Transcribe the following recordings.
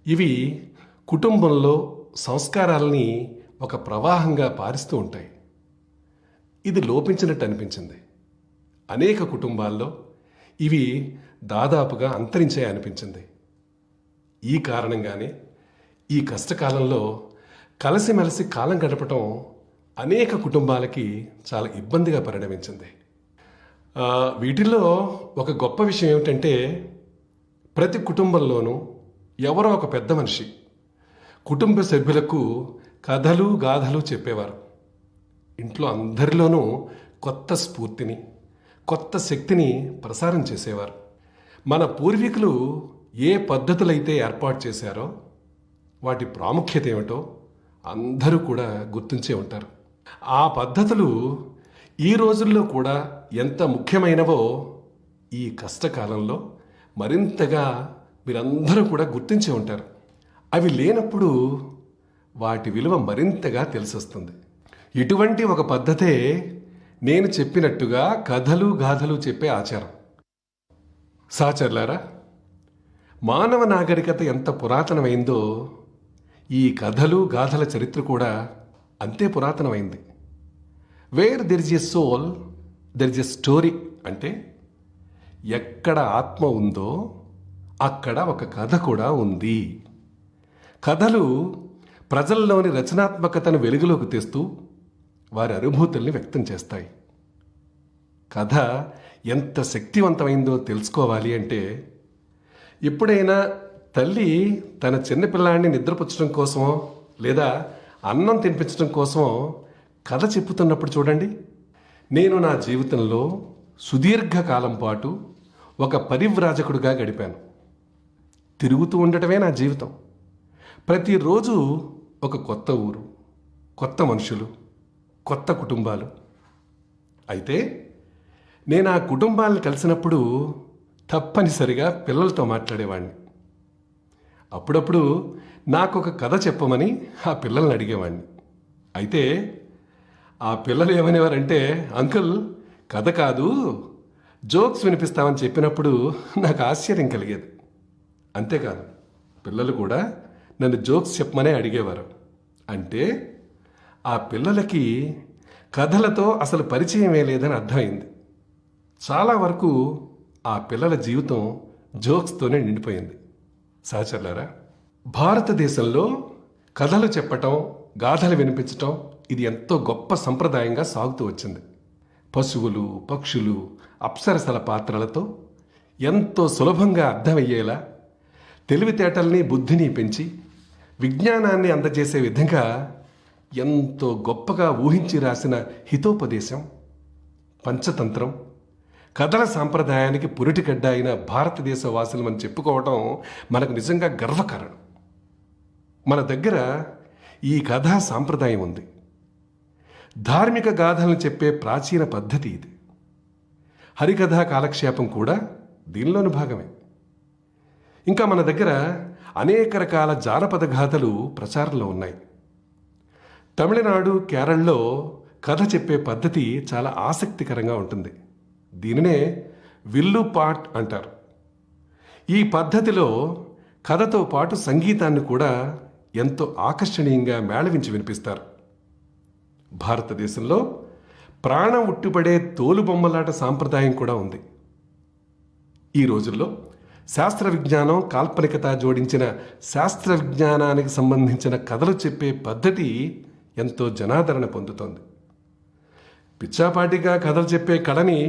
ఇవి కుటుంబంలో సంస్కారాలని ఒక ప్రవాహంగా పారిస్తూ ఉంటాయి. ఇది లోపించినట్టు అనిపించింది. అనేక కుటుంబాల్లో ఇవి దాదాపుగా అంతరించాయి అనిపించింది. ఈ కారణంగానే ఈ కష్టకాలంలో కలిసిమెలిసి కాలం గడపటం అనేక కుటుంబాలకి చాలా ఇబ్బందిగా పరిణమించింది. వీటిల్లో ఒక గొప్ప విషయం ఏమిటంటే, ప్రతి కుటుంబంలోనూ ఎవరో ఒక పెద్ద మనిషి కుటుంబ సభ్యులకు కథలు గాథలు చెప్పేవారు. ఇంట్లో అందరిలోనూ కొత్త స్ఫూర్తిని, కొత్త శక్తిని ప్రసారం చేసేవారు. మన పూర్వీకులు ఏ పద్ధతులైతే ఏర్పాటు చేశారో వాటి ప్రాముఖ్యత ఏమిటో అందరూ కూడా గుర్తుంచే ఉంటారు. ఆ పద్ధతులు ఈ రోజుల్లో కూడా ఎంత ముఖ్యమైనవో ఈ కష్టకాలంలో మరింతగా మీరందరూ కూడా గుర్తించే ఉంటారు. అవి లేనప్పుడు వాటి విలువ మరింతగా తెలిసొస్తుంది. ఇటువంటి ఒక పద్ధతే నేను చెప్పినట్టుగా కథలు గాథలు చెప్పే ఆచారం. సహచరులారా, మానవ నాగరికత ఎంత పురాతనమైందో ఈ కథలు గాథల చరిత్ర కూడా అంతే పురాతనమైంది. Where there is a soul there is a story అంటే, ఎక్కడ ఆత్మ ఉందో అక్కడ ఒక కథ కూడా ఉంది. కథలు ప్రజల్లోని రచనాత్మకతను వెలుగులోకి తెస్తూ వారి అనుభూతుల్ని వ్యక్తం చేస్తాయి. కథ ఎంత శక్తివంతమైందో తెలుసుకోవాలి అంటే, ఎప్పుడైనా తల్లి తన చిన్నపిల్లాడిని నిద్రపుచ్చడం కోసమో లేదా అన్నం తినిపించడం కోసమో కథ చెప్పుతున్నప్పుడు చూడండి. నేను నా జీవితంలో సుదీర్ఘకాలం పాటు ఒక పరివ్రాజకుడిగా గడిపాను. తిరుగుతూ ఉండటమే నా జీవితం. ప్రతిరోజు ఒక కొత్త ఊరు, కొత్త మనుషులు, కొత్త కుటుంబాలు. అయితే నేను ఆ కుటుంబాలను కలిసినప్పుడు తప్పనిసరిగా పిల్లలతో మాట్లాడేవాడిని. అప్పుడప్పుడు నాకు ఒక కథ చెప్పమని ఆ పిల్లల్ని అడిగేవాడిని. అయితే ఆ పిల్లలు ఏమనేవారంటే, అంకుల్ కథ కాదు జోక్స్ వినిపిస్తామని చెప్పినప్పుడు నాకు ఆశ్చర్యం కలిగేది. అంతేకాదు, పిల్లలు కూడా నన్ను జోక్స్ చెప్పమనే అడిగేవారు. అంటే ఆ పిల్లలకి కథలతో అసలు పరిచయమే లేదని అర్థమైంది. చాలా వరకు ఆ పిల్లల జీవితం జోక్స్తోనే నిండిపోయింది. సహచరులారా, భారతదేశంలో కథలు చెప్పటం, గాథలు వినిపించటం ఇది ఎంతో గొప్ప సంప్రదాయంగా సాగుతూ వచ్చింది. పశువులు, పక్షులు, అప్సరసల పాత్రలతో ఎంతో సులభంగా అర్థమయ్యేలా తెలివితేటల్ని, బుద్ధిని పెంచి విజ్ఞానాన్ని అందజేసే విధంగా ఎంతో గొప్పగా ఊహించి రాసిన హితోపదేశం, పంచతంత్రం, కథల సాంప్రదాయానికి పురిటిగడ్డ అయిన భారతదేశ వాసులమని చెప్పుకోవటం మనకు నిజంగా గర్వకారణం. మన దగ్గర ఈ కథా సాంప్రదాయం ఉంది. ధార్మిక గాథలను చెప్పే ప్రాచీన పద్ధతి ఇది. హరికథా కాలక్షేపం కూడా దీనిలోని భాగమే. ఇంకా మన దగ్గర అనేక రకాల జానపద గాథలు ప్రచారంలో ఉన్నాయి. తమిళనాడు, కేరళలో కథ చెప్పే పద్ధతి చాలా ఆసక్తికరంగా ఉంటుంది. దీనినే విల్లుపాట్ అంటారు. ఈ పద్ధతిలో కథతో పాటు సంగీతాన్ని కూడా ఎంతో ఆకర్షణీయంగా మేళవించి వినిపిస్తారు. భారతదేశంలో ప్రాణం ఉట్టిపడే తోలుబొమ్మలాట సాంప్రదాయం కూడా ఉంది. ఈ రోజుల్లో శాస్త్ర విజ్ఞానం, కాల్పనికత జోడించిన శాస్త్ర విజ్ఞానానికి సంబంధించిన కథలు చెప్పే పద్ధతి ఎంతో జనాదరణ పొందుతోంది. పిచ్చాపాటిగా కథలు చెప్పే కళని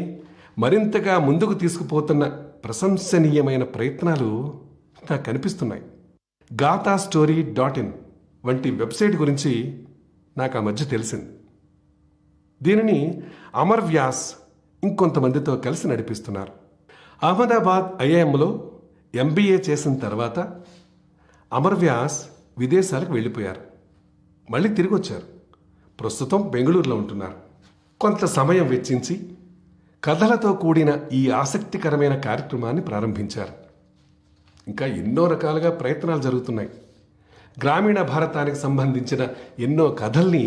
మరింతగా ముందుకు తీసుకుపోతున్న ప్రశంసనీయమైన ప్రయత్నాలు నాకు కనిపిస్తున్నాయి. gaathastory.in వంటి వెబ్సైట్ గురించి నాకు ఆ మధ్య తెలిసింది. దీనిని అమర్ వ్యాస్ ఇంకొంతమందితో కలిసి నడిపిస్తున్నారు. అహ్మదాబాద్ ఐఐఎంలో ఎంబీఏ చేసిన తర్వాత అమర్ వ్యాస్ విదేశాలకు వెళ్ళిపోయారు. మళ్ళీ తిరిగి వచ్చారు. ప్రస్తుతం బెంగళూరులో ఉంటున్నారు. కొంత సమయం వెచ్చించి కథలతో కూడిన ఈ ఆసక్తికరమైన కార్యక్రమాన్ని ప్రారంభించారు. ఇంకా ఎన్నో రకాలుగా ప్రయత్నాలు జరుగుతున్నాయి. గ్రామీణ భారతానికి సంబంధించిన ఎన్నో కథల్ని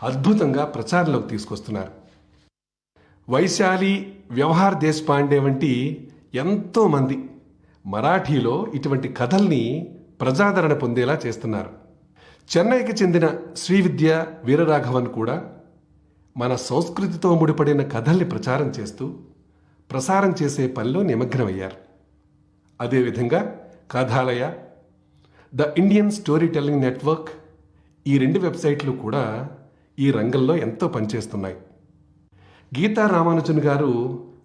అద్భుతంగా ప్రచారంలోకి తీసుకొస్తున్నారు. వైశాలి, వ్యవహార్ దేశపాండే వంటి ఎంతోమంది మరాఠీలో ఇటువంటి కథల్ని ప్రజాదరణ పొందేలా చేస్తున్నారు. చెన్నైకి చెందిన శ్రీవిద్య వీరరాఘవన్ కూడా మన సంస్కృతితో ముడిపడిన కథల్ని ప్రసారం చేసే పనిలో నిమగ్నమయ్యారు. అదేవిధంగా Kathalaya, the Indian story telling network, ఈ 2 వెబ్సైట్లు కూడా ఈ రంగంలో ఎంతో పనిచేస్తున్నాయి. గీతా రామానుజన్ గారు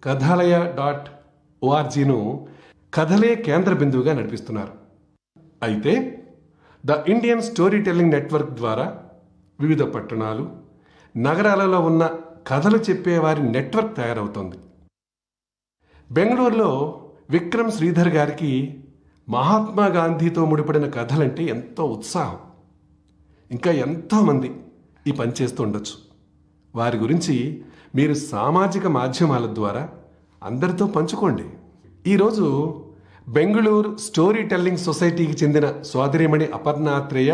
కథాలయ.orgను కథలే కేంద్ర బిందువుగా నడిపిస్తున్నారు. అయితే the Indian story telling network ద్వారా వివిధ పట్టణాలు, నగరాలలో ఉన్న కథలు చెప్పేవారి నెట్వర్క్ తయారవుతోంది. బెంగళూరులో విక్రమ్ శ్రీధర్ గారికి మహాత్మా గాంధీతో ముడిపడిన కథలంటే ఎంతో ఉత్సాహం. ఇంకా ఎంతోమంది ఈ పని చేస్తూ ఉండొచ్చు. వారి గురించి మీరు సామాజిక మాధ్యమాల ద్వారా అందరితో పంచుకోండి. ఈరోజు బెంగళూరు స్టోరీ టెల్లింగ్ సొసైటీకి చెందిన సోదరిమణి అపర్ణ ఆత్రేయ,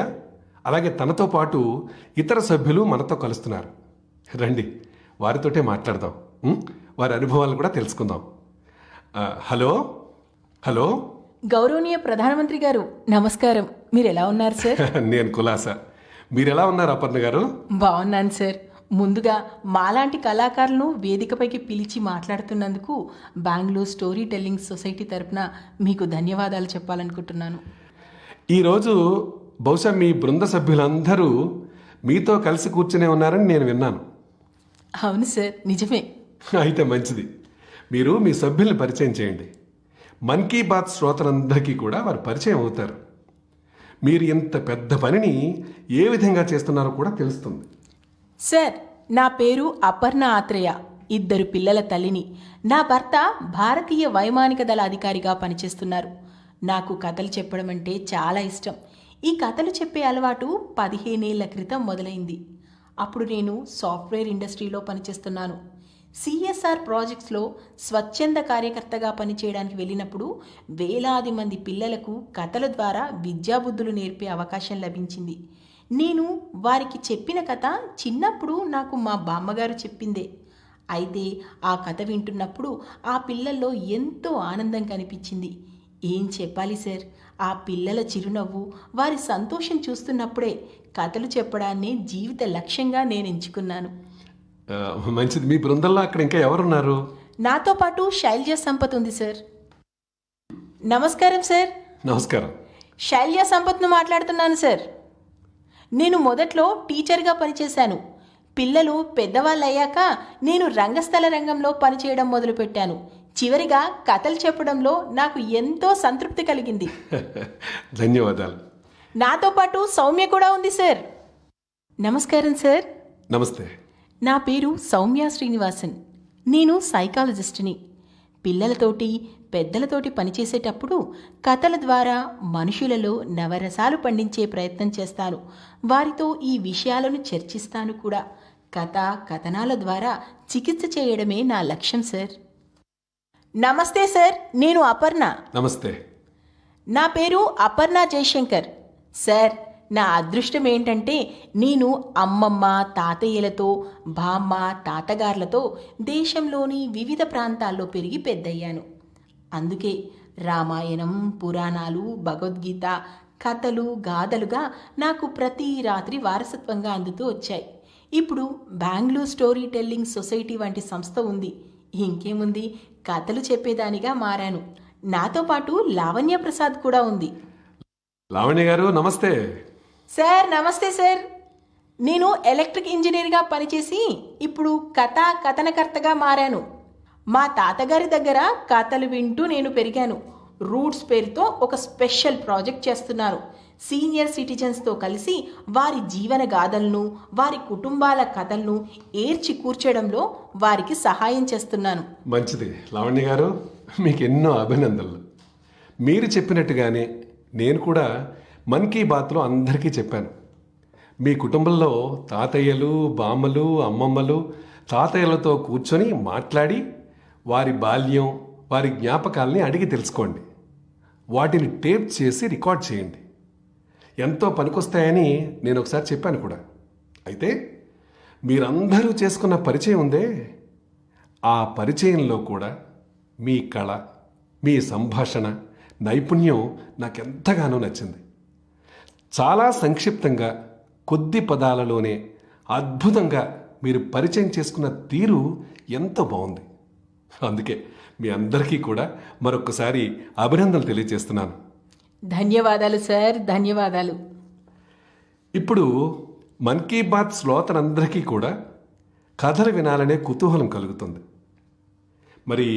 అలాగే తనతో పాటు ఇతర సభ్యులు మనతో కలుస్తున్నారు. రండి, వారితోటే మాట్లాడదాం. వారి అనుభవాలు కూడా తెలుసుకుందాం. హలో హలో గౌరవనీయ ప్రధానమంత్రి గారు, నమస్కారం. మీరు ఎలా ఉన్నారు సార్? నేను కులాసా. మీరు ఎలా ఉన్నారు అపర్ణ గారు? బాగున్నాను సార్. ముందుగా మాలాంటి కళాకారులను వేదికపైకి పిలిచి మాట్లాడుతున్నందుకు బెంగళూరు స్టోరీ టెల్లింగ్ సొసైటీ తరపున మీకు ధన్యవాదాలు చెప్పాలనుకుంటున్నాను. ఈరోజు బహుశా మీ బృంద సభ్యులందరూ మీతో కలిసి కూర్చునే ఉన్నారని నేను విన్నాను. అవును సార్, నిజమే. అయితే మంచిది. మీరు మీ సభ్యుల్ని పరిచయం చేయండి. మన్ కీ బాత్ శ్రోతలందరికీ కూడా వారు పరిచయం అవుతారు. మీరు ఇంత పెద్ద పనిని ఏ విధంగా చేస్తున్నారో కూడా తెలుస్తుంది. సార్, నా పేరు అపర్ణ ఆత్రేయ. 2 పిల్లల తల్లిని. నా భర్త భారతీయ వైమానిక దళ అధికారిగా పనిచేస్తున్నారు. నాకు కథలు చెప్పడం అంటే చాలా ఇష్టం. ఈ కథలు చెప్పే అలవాటు 15 ఏళ్ల క్రితం మొదలైంది. అప్పుడు నేను సాఫ్ట్వేర్ ఇండస్ట్రీలో పనిచేస్తున్నాను. CSR ప్రాజెక్ట్స్లో స్వచ్ఛంద కార్యకర్తగా పనిచేయడానికి వెళ్ళినప్పుడు వేలాది మంది పిల్లలకు కథల ద్వారా విద్యాబుద్ధులు నేర్పే అవకాశం లభించింది. నేను వారికి చెప్పిన కథ చిన్నప్పుడు నాకు మా బామ్మగారు చెప్పిందే. అయితే ఆ కథ వింటున్నప్పుడు ఆ పిల్లల్లో ఎంతో ఆనందం కనిపించింది. ఏం చెప్పాలి సార్, ఆ పిల్లల చిరునవ్వు, వారి సంతోషం చూస్తున్నప్పుడే కథలు చెప్పడాన్ని జీవిత లక్ష్యంగా నేను ఎంచుకున్నాను. మంచిది. మీ బృందంలో అక్కడ ఇంకా ఎవరున్నారు? నాతో పాటు శైలజ సంపత్ ఉంది సార్. నమస్కారం సార్. నమస్కారం. శైలజ సంపత్ను మాట్లాడుతున్నాను సార్. నేను మొదట్లో టీచర్గా పనిచేశాను. పిల్లలు పెద్దవాళ్ళు అయ్యాక నేను రంగస్థల రంగంలో పనిచేయడం మొదలుపెట్టాను. చివరిగా కథలు చెప్పడంలో నాకు ఎంతో సంతృప్తి కలిగింది. ధన్యవాదాలు. నాతో పాటు సౌమ్య కూడా ఉంది సార్. నమస్కారం సార్. నమస్తే. నా పేరు సౌమ్య శ్రీనివాసన్. నేను సైకాలజిస్ట్ని. పిల్లలతోటి పెద్దలతోటి పనిచేసేటప్పుడు కథల ద్వారా మనుషులలో నవరసాలు పండించే ప్రయత్నం చేస్తాను. వారితో ఈ విషయాలను చర్చిస్తాను కూడా. కథనాల ద్వారా చికిత్స చేయడమే నా లక్ష్యం సార్. నమస్తే సార్, నేను అపర్ణ. నమస్తే. నా పేరు అపర్ణ జయశంకర్. సార్, నా అదృష్టం ఏంటంటే నేను అమ్మమ్మ తాతయ్యలతో, బామ్మ తాతగారులతో దేశంలోని వివిధ ప్రాంతాల్లో పెరిగి పెద్దయ్యాను. అందుకే రామాయణం, పురాణాలు, భగవద్గీత, కథలు, గాథలుగా నాకు ప్రతి రాత్రి వారసత్వంగా అందుతూ వచ్చాయి. ఇప్పుడు బెంగళూరు స్టోరీ టెల్లింగ్ సొసైటీ వంటి సంస్థ ఉంది. ఇంకేముంది, కథలు చెప్పేదానిగా మారాను. నాతో పాటు లావణ్య ప్రసాద్ కూడా ఉంది. లావణ్య గారు నమస్తే. సార్ నమస్తే సార్. నేను ఎలక్ట్రిక్ ఇంజనీర్గా పనిచేసి ఇప్పుడు కథనకర్తగా మారాను. మా తాతగారి దగ్గర కథలు వింటూ నేను పెరిగాను. రూట్స్ పేరుతో ఒక స్పెషల్ ప్రాజెక్ట్ చేస్తున్నాను. సీనియర్ సిటిజన్స్తో కలిసి వారి జీవన గాథలను, వారి కుటుంబాల కథలను ఏర్చి కూర్చడంలో వారికి సహాయం చేస్తున్నాను. మంచిది లావణ్య గారు, మీకు ఎన్నో అభినందనలు. మీరు చెప్పినట్టుగానే నేను కూడా మన్ కీ బాత్లో అందరికీ చెప్పాను. మీ కుటుంబంలో తాతయ్యలు, బామ్మలు, అమ్మమ్మలు, తాతయ్యలతో కూర్చొని మాట్లాడి వారి బాల్యం, వారి జ్ఞాపకాలని అడిగి తెలుసుకోండి. వాటిని టేప్ చేసి రికార్డ్ చేయండి. ఎంతో పనికొస్తాయని నేను ఒకసారి చెప్పాను కూడా. అయితే మీరందరూ చేసుకున్న పరిచయం ఉందే, ఆ పరిచయంలో కూడా మీ కళ, మీ సంభాషణ, నైపుణ్యం నాకెంతగానో నచ్చింది. చాలా సంక్షిప్తంగా కొద్ది పదాలలోనే అద్భుతంగా మీరు పరిచయం చేసుకున్న తీరు ఎంతో బాగుంది. అందుకే మీ అందరికీ కూడా మరొకసారి అభినందనలు తెలియజేస్తున్నాను. ధన్యవాదాలు సార్, ధన్యవాదాలు. ఇప్పుడు మన్ కీ బాత్ శ్రోతలందరికీ కూడా కథలు వినాలనే కుతూహలం కలుగుతుంది. మరి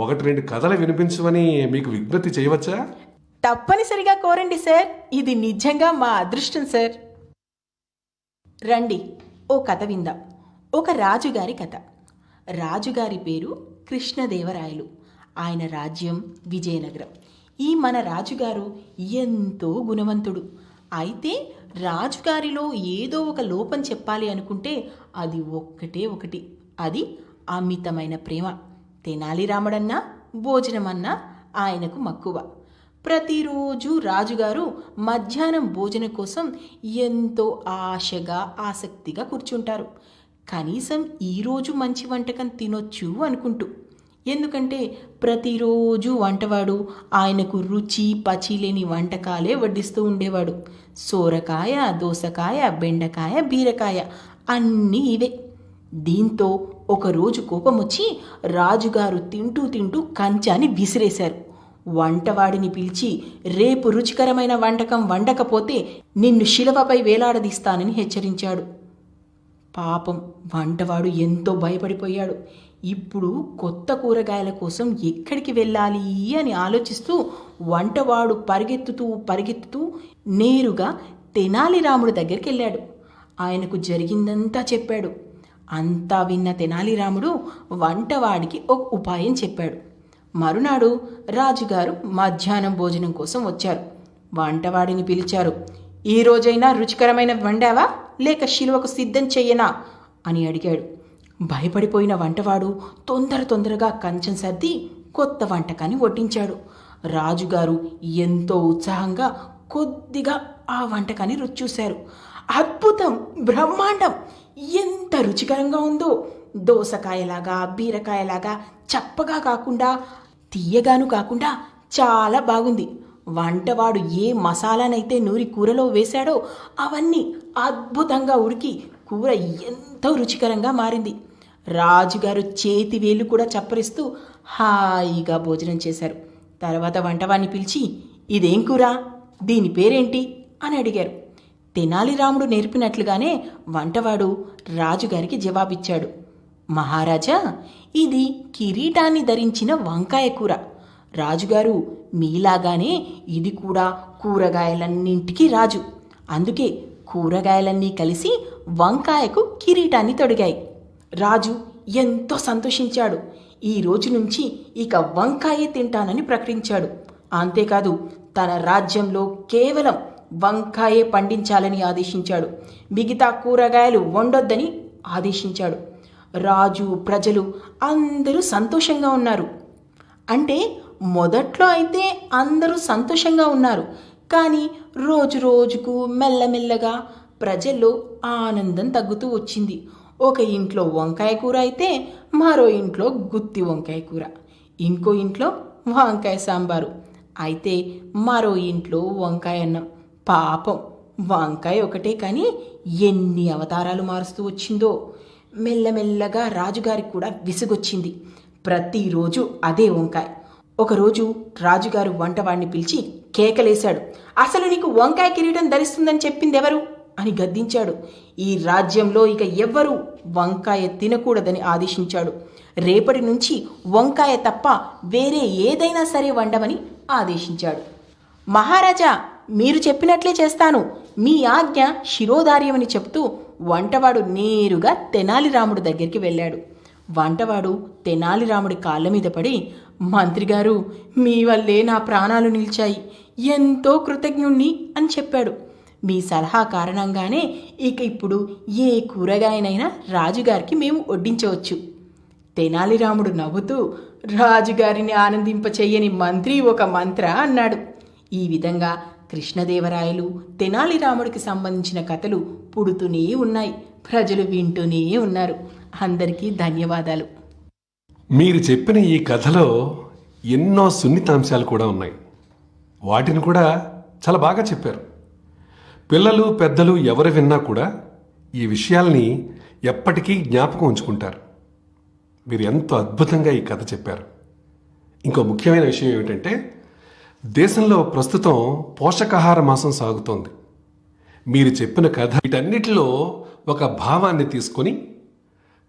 1-2 కథలు వినిపించమని మీకు విజ్ఞప్తి చేయవచ్చా? తప్పనిసరిగా కోరండి సార్, ఇది నిజంగా మా అదృష్టం సార్. రండి, ఓ కథ విందాం. ఒక రాజుగారి కథ. రాజుగారి పేరు కృష్ణదేవరాయలు. ఆయన రాజ్యం విజయనగరం. ఈ మన రాజుగారు ఎంతో గుణవంతుడు. అయితే రాజుగారిలో ఏదో ఒక లోపం చెప్పాలి అనుకుంటే అది ఒక్కటే ఒకటి. అది అమితమైన ప్రేమ. తెనాలి రాముడన్నా భోజనమన్నా ఆయనకు మక్కువ. ప్రతిరోజు రాజుగారు మధ్యాహ్నం భోజనం కోసం ఎంతో ఆశగా ఆసక్తిగా కూర్చుంటారు. కనీసం ఈరోజు మంచి వంటకం తినొచ్చు అనుకుంటూ. ఎందుకంటే ప్రతిరోజు వంటవాడు ఆయనకు రుచి పచి లేని వంటకాలే వడ్డిస్తూ ఉండేవాడు. సోరకాయ, దోసకాయ, బెండకాయ, బీరకాయ అన్నీ ఇవే. దీంతో ఒకరోజు కోపం వచ్చి రాజుగారు తింటూ తింటూ కంచాన్ని విసిరేశారు. వంటవాడిని పిలిచి, రేపు రుచికరమైన వంటకం వండకపోతే నిన్ను శిలవపై వేలాడదీస్తానని హెచ్చరించాడు. పాపం వంటవాడు ఎంతో భయపడిపోయాడు. ఇప్పుడు కొత్త కూరగాయల కోసం ఎక్కడికి వెళ్ళాలి అని ఆలోచిస్తూ వంటవాడు పరిగెత్తుతూ నేరుగా తెనాలి రాముడి దగ్గరికి వెళ్ళాడు. ఆయనకు జరిగిందంతా చెప్పాడు. అంతా విన్న తెనాలి రాముడు వంటవాడికి ఒక ఉపాయం చెప్పాడు. మరునాడు రాజుగారు మధ్యాహ్నం భోజనం కోసం వచ్చారు. వంటవాడిని పిలిచారు. ఈ రోజైనా రుచికరమైన వండావా లేక శిలువకు సిద్ధం చెయ్యనా అని అడిగాడు. భయపడిపోయిన వంటవాడు తొందరగా కంచం సర్ది కొత్త వంటకాన్ని వడ్డించాడు. రాజుగారు ఎంతో ఉత్సాహంగా కొద్దిగా ఆ వంటకాన్ని రుచి చూశారు. అద్భుతం, బ్రహ్మాండం, ఎంత రుచికరంగా ఉందో! దోసకాయలాగా బీరకాయలాగా చప్పగా కాకుండా తీయగాను కాకుండా చాలా బాగుంది. వంటవాడు ఏ మసాలానైతే నూరి కూరలో వేశాడో అవన్నీ అద్భుతంగా ఉడికి కూర ఎంతో రుచికరంగా మారింది. రాజుగారు చేతి వేలు కూడా చప్పరిస్తూ హాయిగా భోజనం చేశారు. తర్వాత వంటవాడిని పిలిచి, ఇదేం కూర, దీని పేరేంటి అని అడిగారు. తెనాలి రాముడు నేర్పినట్లుగానే వంటవాడు రాజుగారికి జవాబిచ్చాడు. మహారాజా, ఇది కిరీటాన్ని ధరించిన వంకాయ కూర. రాజుగారు మీలాగానే ఇది కూడా కూరగాయలన్నింటికీ రాజు. అందుకే కూరగాయలన్నీ కలిసి వంకాయకు కిరీటాన్ని తొడిగాయి. రాజు ఎంతో సంతోషించాడు. ఈ రోజు నుంచి ఇక వంకాయే తింటానని ప్రకటించాడు. అంతేకాదు, తన రాజ్యంలో కేవలం వంకాయే పండించాలని ఆదేశించాడు. మిగతా కూరగాయలు వండొద్దని ఆదేశించాడు. రాజు, ప్రజలు అందరూ సంతోషంగా ఉన్నారు. అంటే మొదట్లో అయితే అందరూ సంతోషంగా ఉన్నారు. కానీ రోజు రోజుకు మెల్లమెల్లగా ప్రజల్లో ఆనందం తగ్గుతూ వచ్చింది. ఒక ఇంట్లో వంకాయ కూర అయితే మరో ఇంట్లో గుత్తి వంకాయ కూర, ఇంకో ఇంట్లో వంకాయ సాంబారు, అయితే మరో ఇంట్లో వంకాయ అన్నం. పాపం వంకాయ ఒకటే కానీ ఎన్ని అవతారాలు మారుస్తూ వచ్చిందో. మెల్లమెల్లగా రాజుగారికి కూడా విసుగొచ్చింది. ప్రతిరోజు అదే వంకాయ. ఒకరోజు రాజుగారు వంటవాడిని పిలిచి కేకలేశాడు. అసలు నీకు వంకాయ కిరీటం ధరిస్తుందని చెప్పింది ఎవరు అని గద్దించాడు. ఈ రాజ్యంలో ఇక ఎవ్వరూ వంకాయ తినకూడదని ఆదేశించాడు. రేపటి నుంచి వంకాయ తప్ప వేరే ఏదైనా సరే వండమని ఆదేశించాడు. మహారాజా, మీరు చెప్పినట్లే చేస్తాను, మీ ఆజ్ఞ శిరోధార్యమని చెప్తూ వంటవాడు నేరుగా తెనాలి రాముడి దగ్గరికి వెళ్ళాడు. వంటవాడు తెనాలి రాముడి కాళ్ళ మీద పడి, మంత్రిగారు, మీ వల్లే నా ప్రాణాలు నిలిచాయి, ఎంతో కృతజ్ఞుణ్ణి అని చెప్పాడు. మీ సలహా కారణంగానే ఇక ఇప్పుడు ఏ కూరగాయనైనా రాజుగారికి మేము వడ్డించవచ్చు. తెనాలి రాముడు నవ్వుతూ, రాజుగారిని ఆనందింపచెయ్యని మంత్రి ఒక మంత్ర అన్నాడు. ఈ విధంగా కృష్ణదేవరాయలు, తెనాలి రాముడికి సంబంధించిన కథలు పుడుతూనే ఉన్నాయి. ప్రజలు వింటూనే ఉన్నారు. అందరికీ ధన్యవాదాలు. మీరు చెప్పిన ఈ కథలో ఎన్నో సున్నితాంశాలు కూడా ఉన్నాయి. వాటిని కూడా చాలా బాగా చెప్పారు. పిల్లలు పెద్దలు ఎవరు విన్నా కూడా ఈ విషయాల్ని ఎప్పటికీ జ్ఞాపకం ఉంచుకుంటారు. మీరు ఎంతో అద్భుతంగా ఈ కథ చెప్పారు. ఇంకో ముఖ్యమైన విషయం ఏమిటంటే, దేశంలో ప్రస్తుతం పోషకాహార మాసం సాగుతోంది. మీరు చెప్పిన కథ వీటన్నిటిలో ఒక భావాన్ని తీసుకొని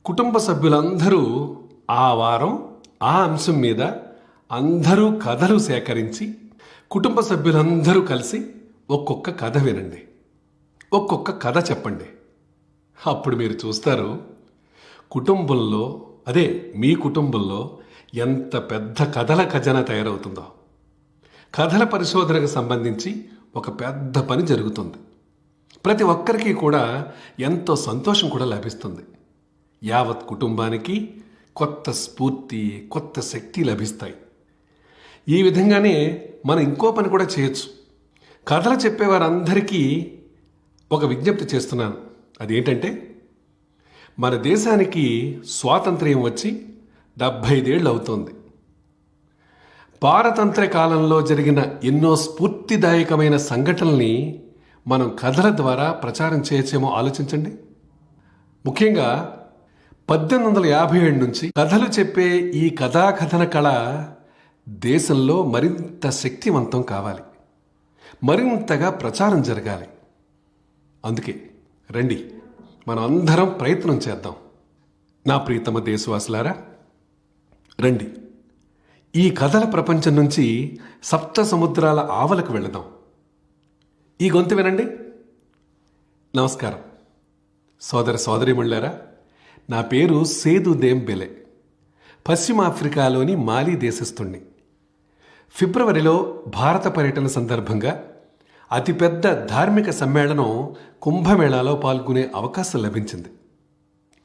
కుటుంబ సభ్యులందరూ ఆ వారం ఆ అంశం మీద అందరూ కథలు సేకరించి కుటుంబ సభ్యులందరూ కలిసి ఒక్కొక్క కథ వినండి, ఒక్కొక్క కథ చెప్పండి. అప్పుడు మీరు చూస్తారు కుటుంబంలో, అదే మీ కుటుంబంలో ఎంత పెద్ద కథల ఖజానా తయారవుతుందో. కథల పరిశోధనకు సంబంధించి ఒక పెద్ద పని జరుగుతుంది. ప్రతి ఒక్కరికి కూడా ఎంతో సంతోషం కూడా లభిస్తుంది. యావత్ కుటుంబానికి కొత్త స్ఫూర్తి, కొత్త శక్తి లభిస్తాయి. ఈ విధంగానే మనం ఇంకో పని కూడా చేయొచ్చు. కథలు చెప్పేవారందరికీ ఒక విజ్ఞప్తి చేస్తున్నాను. అదేంటంటే, మన దేశానికి స్వాతంత్ర్యం వచ్చి 75 ఏళ్ళు అవుతోంది. పారతంత్ర కాలంలో జరిగిన ఎన్నో స్ఫూర్తిదాయకమైన సంఘటనల్ని మనం కథల ద్వారా ప్రచారం చేయొచ్చేమో ఆలోచించండి. ముఖ్యంగా 1857 నుంచి కథలు చెప్పే ఈ కథాకథన కళ దేశంలో మరింత శక్తివంతం కావాలి, మరింతగా ప్రచారం జరగాలి. అందుకే రండి, మనం అందరం ప్రయత్నం చేద్దాం. నా ప్రియతమ దేశవాసులారా, రండి, ఈ కథల ప్రపంచం నుంచి సప్త సముద్రాల ఆవలకు వెళదాం. ఈ గొంతు వినండి. నమస్కారం సోదర సోదరీమణులారా, నా పేరు సేదు దెంబెలే. పశ్చిమ ఆఫ్రికాలోని మాలి దేశస్థుణ్ణి. ఫిబ్రవరిలో భారత పర్యటన సందర్భంగా అతిపెద్ద ధార్మిక సమ్మేళనం కుంభమేళాలో పాల్గొనే అవకాశం లభించింది.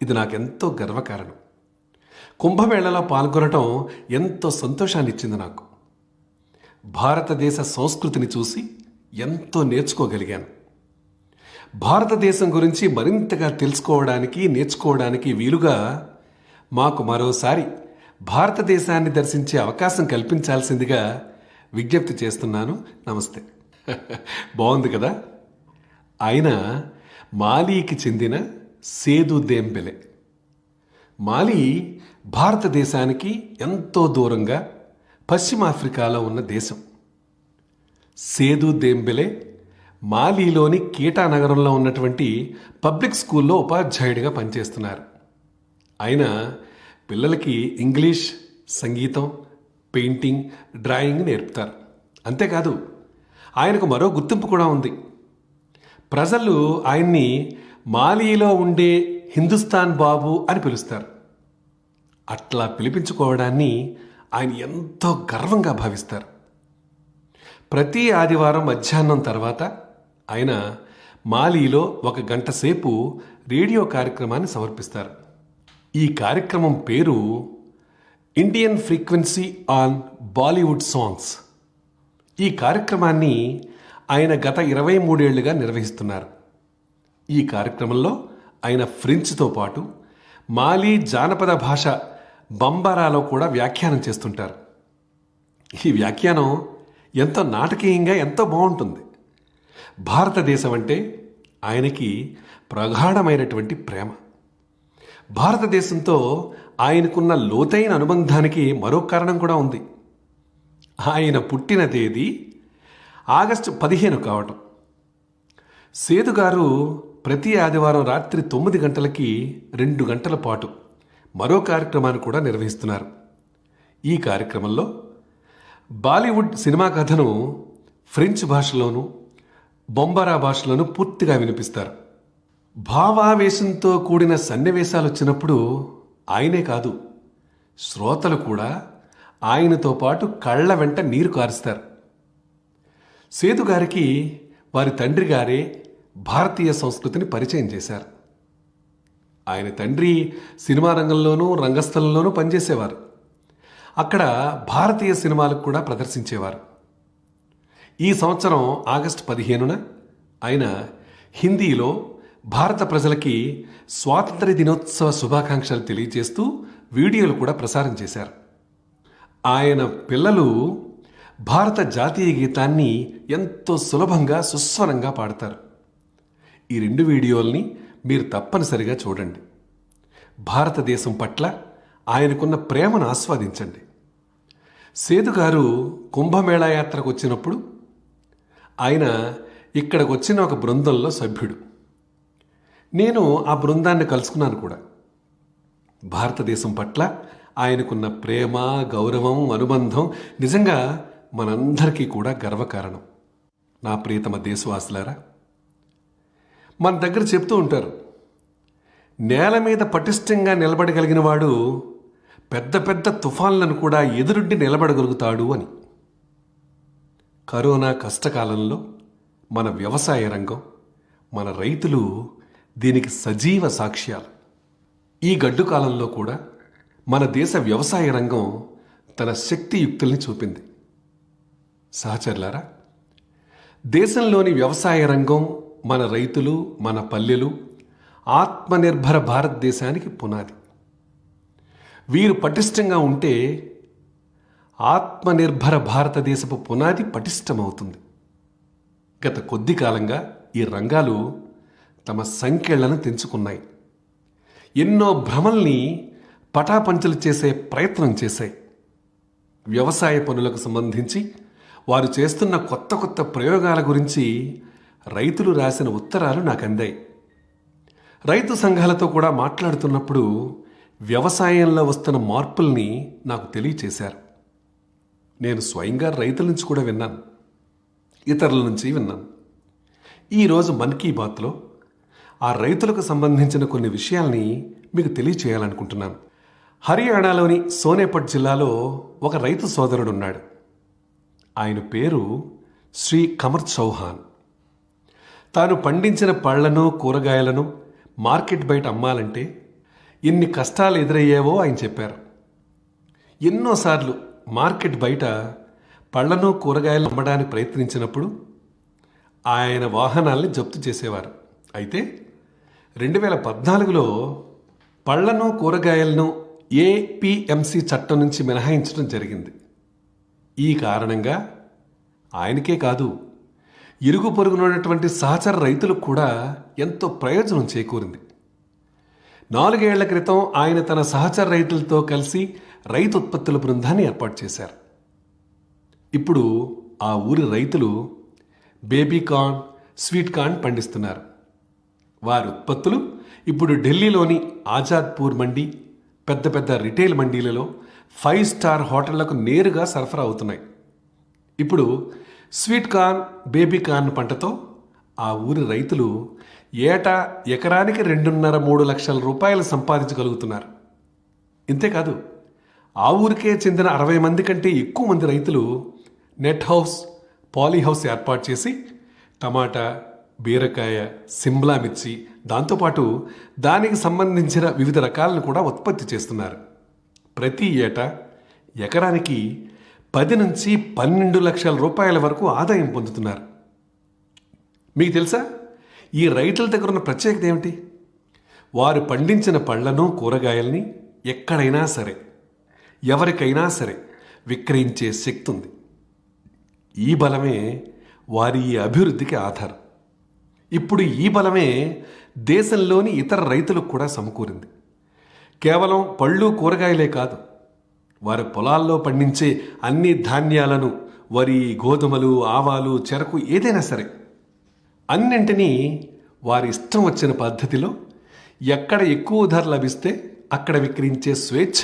ఇది నాకెంతో గర్వకారణం. కుంభమేళాలో పాల్గొనటం ఎంతో సంతోషాన్ని ఇచ్చింది నాకు. భారతదేశ సంస్కృతిని చూసి ఎంతో నేర్చుకోగలిగాను. భారతదేశం గురించి మరింతగా తెలుసుకోవడానికి, నేర్చుకోవడానికి వీలుగా మాకు మరోసారి భారతదేశాన్ని దర్శించే అవకాశం కల్పించాల్సిందిగా విజ్ఞప్తి చేస్తున్నాను. నమస్తే. బాగుంది కదా? ఆయన మాలీకి చెందిన సేదు దెంబెలే. మాలి భారతదేశానికి ఎంతో దూరంగా పశ్చిమ ఆఫ్రికాలో ఉన్న దేశం. సేదు దెంబెలే మాలీలోని కీటా నగరంలో ఉన్నటువంటి పబ్లిక్ స్కూల్లో ఉపాధ్యాయుడిగా పనిచేస్తున్నారు. ఆయన పిల్లలకి ఇంగ్లీష్, సంగీతం, పెయింటింగ్, డ్రాయింగ్ నేర్పుతారు. అంతేకాదు, ఆయనకు మరో గుర్తింపు కూడా ఉంది. ప్రజలు ఆయన్ని మాలీలో ఉండే హిందుస్థాన్ బాబు అని పిలుస్తారు. అట్లా పిలిపించుకోవడాన్ని ఆయన ఎంతో గర్వంగా భావిస్తారు. ప్రతి ఆదివారం మధ్యాహ్నం తర్వాత ఆయన మాలీలో 1 గంట సేపు రేడియో కార్యక్రమాన్ని సమర్పిస్తారు. ఈ కార్యక్రమం పేరు Indian frequency on Bollywood songs. ఈ కార్యక్రమాన్ని ఆయన గత 23 ఏళ్లుగా నిర్వహిస్తున్నారు. ఈ కార్యక్రమంలో ఆయన ఫ్రెంచ్తో పాటు మాలీ జానపద భాష బంబారాలో కూడా వ్యాఖ్యానం చేస్తుంటారు. ఈ వ్యాఖ్యానం ఎంతో నాటకీయంగా ఎంతో బాగుంటుంది. భారతదేశం అంటే ఆయనకి ప్రగాఢమైనటువంటి ప్రేమ. భారతదేశంతో ఆయనకున్న లోతైన అనుబంధానికి మరో కారణం కూడా ఉంది. ఆయన పుట్టిన తేదీ ఆగస్టు 15 కావటం. సేదు గారు ప్రతి ఆదివారం రాత్రి 9 గంటలకి 2 గంటల పాటు మరో కార్యక్రమాన్ని కూడా నిర్వహిస్తున్నారు. ఈ కార్యక్రమంలో బాలీవుడ్ సినిమా కథను ఫ్రెంచ్ భాషలోను, బొంబారా భాషలోను పూర్తిగా వినిపిస్తారు. భావావేశంతో కూడిన సన్నివేశాలు వచ్చినప్పుడు ఆయనే కాదు, శ్రోతలు కూడా ఆయనతో పాటు కళ్ళ వెంట నీరు కారుస్తారు. సేదు గారికి వారి తండ్రి గారే భారతీయ సంస్కృతిని పరిచయం చేశారు. ఆయన తండ్రి సినిమా రంగంలోనూ, రంగస్థలంలోనూ పనిచేసేవారు. అక్కడ భారతీయ సినిమాలకు కూడా ప్రదర్శించేవారు. ఈ సంవత్సరం ఆగస్టు 15న ఆయన హిందీలో భారత ప్రజలకి స్వాతంత్ర్య దినోత్సవ శుభాకాంక్షలు తెలియజేస్తూ వీడియోలు కూడా ప్రసారం చేశారు. ఆయన పిల్లలు భారత జాతీయ గీతాన్ని ఎంతో సులభంగా, సుస్వరంగా పాడతారు. ఈ 2 వీడియోల్ని మీరు తప్పనిసరిగా చూడండి. భారతదేశం పట్ల ఆయనకున్న ప్రేమను ఆస్వాదించండి. సేదు గారు కుంభమేళా యాత్రకు వచ్చినప్పుడు ఆయన ఇక్కడికి వచ్చిన ఒక బృందంలో సభ్యుడు. నేను ఆ బృందాన్ని కలుసుకున్నాను కూడా. భారతదేశం పట్ల ఆయనకున్న ప్రేమ, గౌరవం, అనుబంధం నిజంగా మనందరికీ కూడా గర్వకారణం. నా ప్రియతమ దేశవాసులారా, మన దగ్గర చెప్తూ ఉంటారు, నేల మీద పటిష్టంగా నిలబడగలిగిన వాడు పెద్ద పెద్ద తుఫాన్లను కూడా ఎదురుండి నిలబడగలుగుతాడు అని. కరోనా కష్టకాలంలో మన వ్యవసాయ రంగం, మన రైతులు దీనికి సజీవ సాక్ష్యాలు. ఈ గడ్డు కాలంలో కూడా మన దేశ వ్యవసాయ రంగం తన శక్తియుక్తుల్ని చూపింది. సహచరులారా, దేశంలోని వ్యవసాయ రంగం, మన రైతులు, మన పల్లెలు ఆత్మనిర్భర భారతదేశానికి పునాది. వీరు పటిష్టంగా ఉంటే ఆత్మనిర్భర భారతదేశపు పునాది పటిష్టమవుతుంది. గత కొద్ది కాలంగా ఈ రంగాలు తమ సంఖ్యలను తెంచుకున్నాయి. ఎన్నో భ్రమల్ని పటాపంచలు చేసే ప్రయత్నం చేశాయి. వ్యవసాయ పనులకు సంబంధించి వారు చేస్తున్న కొత్త కొత్త ప్రయోగాల గురించి రైతులు రాసిన ఉత్తరాలు నాకు అందాయి. రైతు సంఘాలతో కూడా మాట్లాడుతున్నప్పుడు వ్యవసాయంలో వస్తున్న మార్పుల్ని నాకు తెలియచేశారు. నేను స్వయంగా రైతుల నుంచి కూడా విన్నాను, ఇతరుల నుంచి విన్నాను. ఈరోజు మన్ కీ బాత్లో ఆ రైతులకు సంబంధించిన కొన్ని విషయాల్ని మీకు తెలియచేయాలనుకుంటున్నాను. హర్యానాలోని సోనేపట్ జిల్లాలో ఒక రైతు సోదరుడున్నాడు. ఆయన పేరు శ్రీ కమర్ చౌహాన్. తాను పండించిన పళ్లను, కూరగాయలను మార్కెట్ బయట అమ్మాలంటే ఎన్ని కష్టాలు ఎదురయ్యావో ఆయన చెప్పారు. ఎన్నోసార్లు మార్కెట్ బయట పళ్లను, కూరగాయలను అమ్మడానికి ప్రయత్నించినప్పుడు ఆయన వాహనాల్ని జప్తు చేసేవారు. అయితే 2014లో పళ్లను, కూరగాయలను ఏపీఎంసీ చట్టం నుంచి మినహాయించడం జరిగింది. ఈ కారణంగా ఆయనకే కాదు, ఇరుగు పొరుగునున్నటువంటి సహచర రైతులకు కూడా ఎంతో ప్రయోజనం చేకూరింది. 4 ఏళ్ల క్రితం ఆయన తన సహచర రైతులతో కలిసి రైతు ఉత్పత్తుల బృందాన్ని ఏర్పాటు చేశారు. ఇప్పుడు ఆ ఊరి రైతులు బేబీ కార్న్, స్వీట్ కార్న్ పండిస్తున్నారు. వారి ఉత్పత్తులు ఇప్పుడు ఢిల్లీలోని ఆజాద్పూర్ మండి, పెద్ద పెద్ద రిటైల్ మండీలలో 5 స్టార్ హోటళ్లకు నేరుగా సరఫరా అవుతున్నాయి. ఇప్పుడు స్వీట్ కార్న్, బేబీ కార్న్ పంటతో ఆ ఊరి రైతులు ఏటా ఎకరానికి 2.5-3 లక్షల రూపాయలు సంపాదించగలుగుతున్నారు. ఇంతేకాదు, ఆ ఊరికే చెందిన 60 మంది కంటే ఎక్కువ మంది రైతులు నెట్ హౌస్, పాలీ హౌస్ ఏర్పాటు చేసి టమాటా, బీరకాయ, సిమ్లా మిర్చి, దాంతోపాటు దానికి సంబంధించిన వివిధ రకాలను కూడా ఉత్పత్తి చేస్తున్నారు. ప్రతి ఏటా ఎకరానికి 10-12 లక్షల రూపాయల వరకు ఆదాయం పొందుతున్నారు. మీకు తెలుసా, ఈ రైతుల దగ్గర ఉన్న ప్రత్యేకత ఏమిటి? వారు పండించిన పళ్లను, కూరగాయల్ని ఎక్కడైనా సరే, ఎవరికైనా సరే విక్రయించే శక్తి ఉంది. ఈ బలమే వారి అభివృద్ధికి ఆధారం. ఇప్పుడు ఈ బలమే దేశంలోని ఇతర రైతులకు కూడా సమకూరింది. కేవలం పళ్ళు, కూరగాయలే కాదు, వారి పొలాల్లో పండించే అన్ని ధాన్యాలను, వరి, గోధుమలు, ఆవాలు, చెరకు, ఏదైనా సరే అన్నింటినీ వారి ఇష్టం వచ్చిన పద్ధతిలో ఎక్కడ ఎక్కువ ధర లభిస్తే అక్కడ విక్రయించే స్వేచ్ఛ